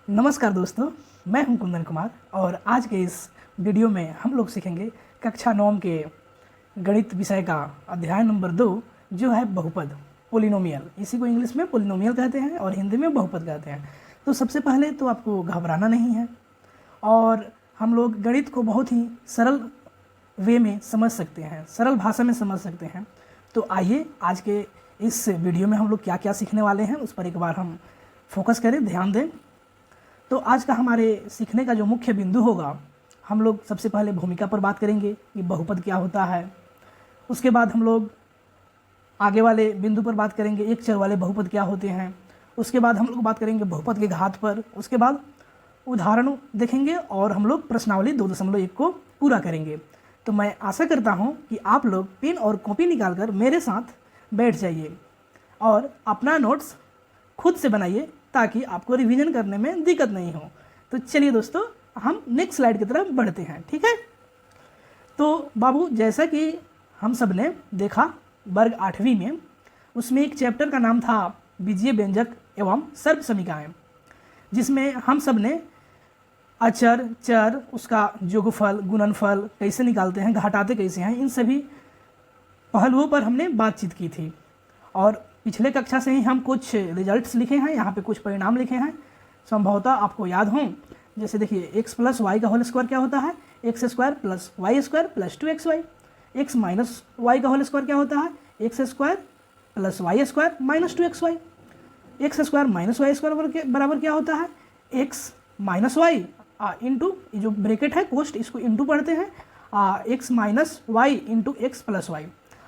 नमस्कार दोस्तों, मैं हूं कुंदन कुमार और आज के इस वीडियो में हम लोग सीखेंगे कक्षा 9 के गणित विषय का अध्याय नंबर 2 जो है बहुपद, पोलिनोमियल। इसी को इंग्लिश में पोलिनोमियल कहते हैं और हिंदी में बहुपद कहते हैं। तो सबसे पहले तो आपको घबराना नहीं है और हम लोग गणित को बहुत ही सरल वे में समझ सकते हैं, सरल भाषा में समझ सकते हैं। तो आइए आज के इस वीडियो में हम लोग क्या क्या सीखने वाले हैं उस पर एक बार हम फोकस करें, ध्यान दें। तो आज का हमारे सीखने का जो मुख्य बिंदु होगा, हम लोग सबसे पहले भूमिका पर बात करेंगे कि बहुपद क्या होता है। उसके बाद हम लोग आगे वाले बिंदु पर बात करेंगे एक चर वाले बहुपद क्या होते हैं। उसके बाद हम लोग बात करेंगे बहुपद के घात पर। उसके बाद उदाहरण देखेंगे और हम लोग प्रश्नावली 2.1 को पूरा करेंगे। तो मैं आशा करता हूँ कि आप लोग पेन और कॉपी निकाल कर मेरे साथ बैठ जाइए और अपना नोट्स खुद से बनाइए ताकि आपको रिवीजन करने में दिक्कत नहीं हो। तो चलिए दोस्तों, हम नेक्स्ट स्लाइड की तरफ बढ़ते हैं, ठीक है। तो बाबू, जैसा कि हम सब ने देखा वर्ग 8वीं में, उसमें एक चैप्टर का नाम था बीजीय व्यंजक एवं सर्व समीकरण, जिसमें हम सब ने अचर, चर, उसका योगफल, गुणनफल कैसे निकालते हैं, घटाते कैसे हैं, इन सभी पहलुओं पर हमने बातचीत की थी। और पिछले कक्षा से ही हम कुछ रिजल्ट्स लिखे हैं, यहाँ पे कुछ परिणाम लिखे हैं, संभवतः आपको याद हों। जैसे देखिए, x प्लस वाई का होल स्क्वायर क्या होता है, X square plus Y square plus 2xy। X minus Y का होल स्क्वायर क्या होता है, X square plus Y square minus 2xy। X square minus Y square बराबर क्या होता है, एक्स माइनस वाई इंटू, जो ब्रैकेट है कोष्ट, इसको इंटू पढ़ते हैं, X minus Y into X plus Y.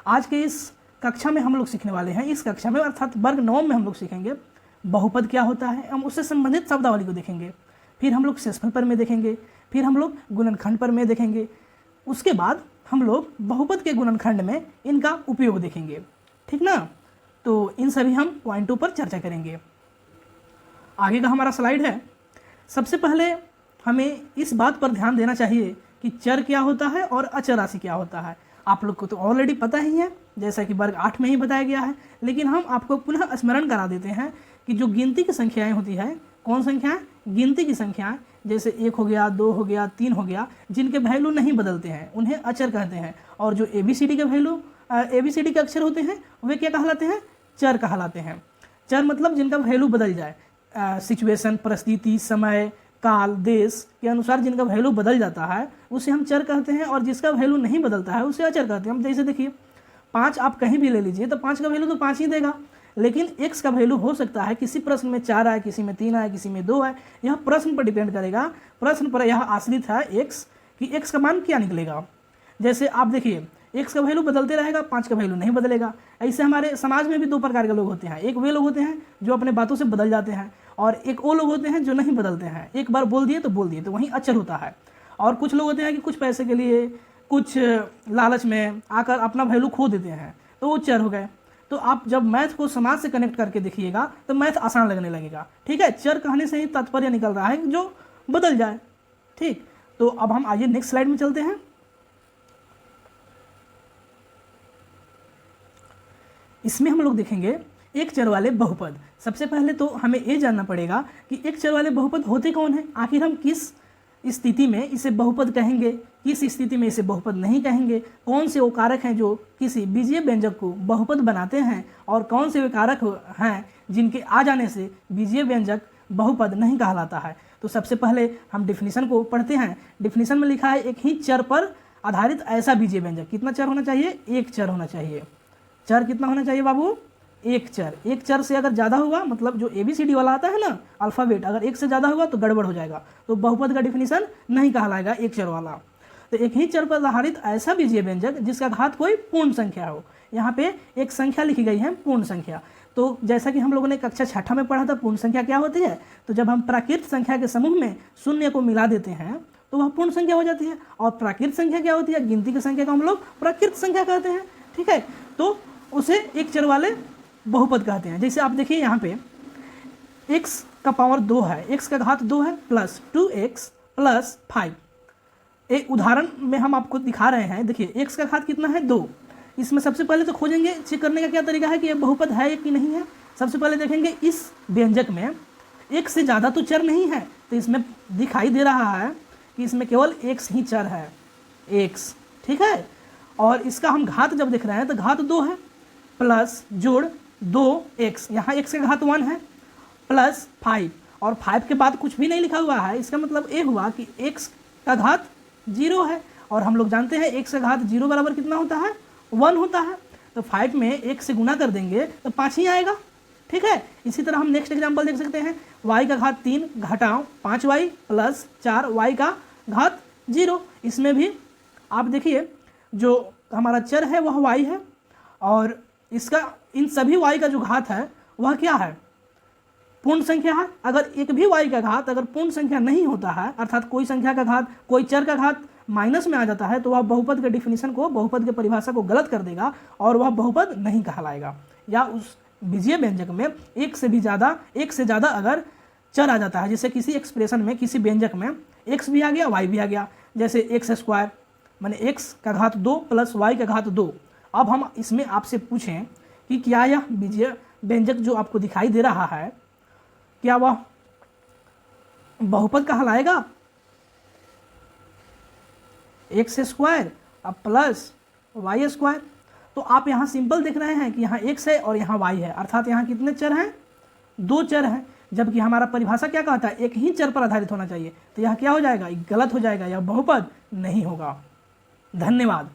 आज के इस कक्षा में हम लोग सीखने वाले हैं, इस कक्षा में अर्थात वर्ग 9 में हम लोग सीखेंगे बहुपद क्या होता है। हम उससे संबंधित शब्दावली को देखेंगे, फिर हम लोग शेषफल पर में देखेंगे, फिर हम लोग गुणनखंड पर में देखेंगे। उसके बाद हम लोग बहुपद के गुणनखंड में इनका उपयोग देखेंगे, ठीक ना। तो इन सभी हम पॉइंटों पर चर्चा करेंगे। आगे का हमारा स्लाइड है। सबसे पहले हमें इस बात पर ध्यान देना चाहिए कि चर क्या होता है और अचर राशि क्या होता है। आप लोग को तो ऑलरेडी पता ही है, जैसा कि वर्ग 8 में ही बताया गया है, लेकिन हम आपको पुनः स्मरण करा देते हैं कि जो गिनती की संख्याएं होती है, कौन संख्याएं, गिनती की संख्याएं, जैसे 1 हो गया, 2 हो गया, 3 हो गया, जिनके वैल्यू नहीं बदलते हैं उन्हें अचर कहते हैं। और जो ABCD के वैल्यू, ABCD के अक्षर होते हैं, वे क्या कहलाते हैं, चर कहलाते हैं। चर मतलब जिनका वैल्यू बदल जाए, सिचुएशन, परिस्थिति, समय, काल, देश के अनुसार जिनका वैल्यू बदल जाता है उसे हम चर कहते हैं, और जिसका वैल्यू नहीं बदलता है उसे अचर कहते हैं। हम जैसे देखिए, 5 आप कहीं भी ले लीजिए तो 5 का वैल्यू तो 5 ही देगा, लेकिन x का वैल्यू हो सकता है किसी प्रश्न में 4 आए, किसी में 3 आए, किसी में 2 आए। यह प्रश्न पर डिपेंड करेगा, प्रश्न पर यह आश्रित है x कि x का मान क्या निकलेगा। जैसे आप देखिए, x का वैल्यू बदलते रहेगा, 5 का वैल्यू नहीं बदलेगा। ऐसे हमारे समाज में भी 2 प्रकार के लोग होते हैं। एक वे लोग होते हैं जो अपने बातों से बदल जाते हैं, और एक वो लोग होते हैं जो नहीं बदलते हैं, एक बार बोल दिए तो वहीं अचर होता है। और कुछ लोग होते हैं कि कुछ पैसे के लिए, कुछ लालच में आकर अपना वैल्यू खो देते हैं, तो वो चर हो गए। तो आप जब मैथ को समाज से कनेक्ट करके देखिएगा तो मैथ आसान लगने लगेगा, ठीक है। चर कहने से ही तात्पर्य निकल रहा है जो बदल जाए, ठीक। तो अब हम आइए नेक्स्ट स्लाइड में चलते हैं। इसमें हम लोग देखेंगे एक चर वाले बहुपद। सबसे पहले तो हमें ये जानना पड़ेगा कि एक चर वाले बहुपद होते कौन हैं, आखिर हम किस स्थिति में इसे बहुपद कहेंगे, किस स्थिति में इसे बहुपद नहीं कहेंगे, कौन से वो कारक हैं जो किसी बीजीय व्यंजक को बहुपद बनाते हैं, और कौन से वे कारक हैं जिनके आ जाने से बीजीय व्यंजक बहुपद नहीं कहलाता है। तो सबसे पहले हम डिफिनीशन को पढ़ते हैं। डिफिनीशन में लिखा है, एक ही चर पर आधारित ऐसा बीजीय व्यंजक। कितना चर होना चाहिए, एक चर होना चाहिए। चर कितना होना चाहिए बाबू, एक चर। एक चर से अगर ज़्यादा होगा, मतलब जो ABCD वाला आता है ना अल्फ़ाबेट, अगर एक से ज़्यादा होगा तो गड़बड़ हो जाएगा, तो बहुपद का डिफिनीशन नहीं कहलाएगा एक चर वाला। तो एक ही चर पर आधारित ऐसा बीजीय व्यंजक जिसका घात कोई पूर्ण संख्या हो। यहाँ पे एक संख्या लिखी गई है, पूर्ण संख्या। तो जैसा कि हम लोगों ने कक्षा 6 में पढ़ा था, पूर्ण संख्या क्या होती है, तो जब हम प्राकृत संख्या के समूह में शून्य को मिला देते हैं तो वह पूर्ण संख्या हो जाती है। और प्राकृत संख्या क्या होती है, गिनती की संख्या को हम लोग प्राकृत संख्या कहते हैं, ठीक है। तो उसे एक चर वाले बहुपद कहते हैं। जैसे आप देखिए, यहाँ पे x का पावर 2 है, x का घात 2 है, प्लस 2x प्लस 5। एक उदाहरण में हम आपको दिखा रहे हैं। देखिए, x का घात कितना है, 2। इसमें सबसे पहले तो खोजेंगे, चेक करने का क्या तरीका है कि यह बहुपद है कि नहीं है। सबसे पहले देखेंगे इस व्यंजक में एक से ज़्यादा तो चर नहीं है, तो इसमें दिखाई दे रहा है कि इसमें केवल x ही चर है, x, ठीक है। और इसका हम घात जब देख रहे हैं तो घात 2 है, प्लस जोड़ 2x, यहाँ x का घात 1 है, प्लस 5, और 5 के बाद कुछ भी नहीं लिखा हुआ है। इसका मतलब ये हुआ कि x का घात 0 है, और हम लोग जानते हैं x का घात 0 बराबर कितना होता है, 1 होता है। तो 5 में 1 से गुना कर देंगे तो 5 ही आएगा, ठीक है। इसी तरह हम नेक्स्ट एग्जाम्पल देख सकते हैं, y का घात 3 घटाओ 5y प्लस 4y का घात 0। इसमें भी आप देखिए जो हमारा चर है वह y है, और इसका इन सभी y का जो घात है वह क्या है, पूर्ण संख्या है। अगर एक भी y का घात अगर पूर्ण संख्या नहीं होता है, अर्थात कोई संख्या का घात, कोई चर का घात माइनस में आ जाता है, तो वह बहुपद के डिफिनीशन को, बहुपद के परिभाषा को गलत कर देगा और वह बहुपद नहीं कहलाएगा। या उस बीजीय व्यंजक में एक से ज़्यादा अगर चर आ जाता है, जैसे किसी एक्सप्रेशन में, किसी व्यंजक में x भी आ गया y भी आ गया, जैसे x स्क्वायर माने x का घात 2 प्लस y का घात 2। अब हम इसमें आपसे पूछें कि क्या यह बीजीय व्यंजक जो आपको दिखाई दे रहा है, क्या वह बहुपद कहलाएगा, एक्स स्क्वायर अब प्लस वाई स्क्वायर। तो आप यहाँ सिंपल देख रहे हैं कि यहाँ x है और यहाँ y है, अर्थात यहाँ कितने चर हैं, 2 चर हैं, जबकि हमारा परिभाषा क्या कहता है, एक ही चर पर आधारित होना चाहिए। तो यह क्या हो जाएगा, गलत हो जाएगा, यह बहुपद नहीं होगा। धन्यवाद।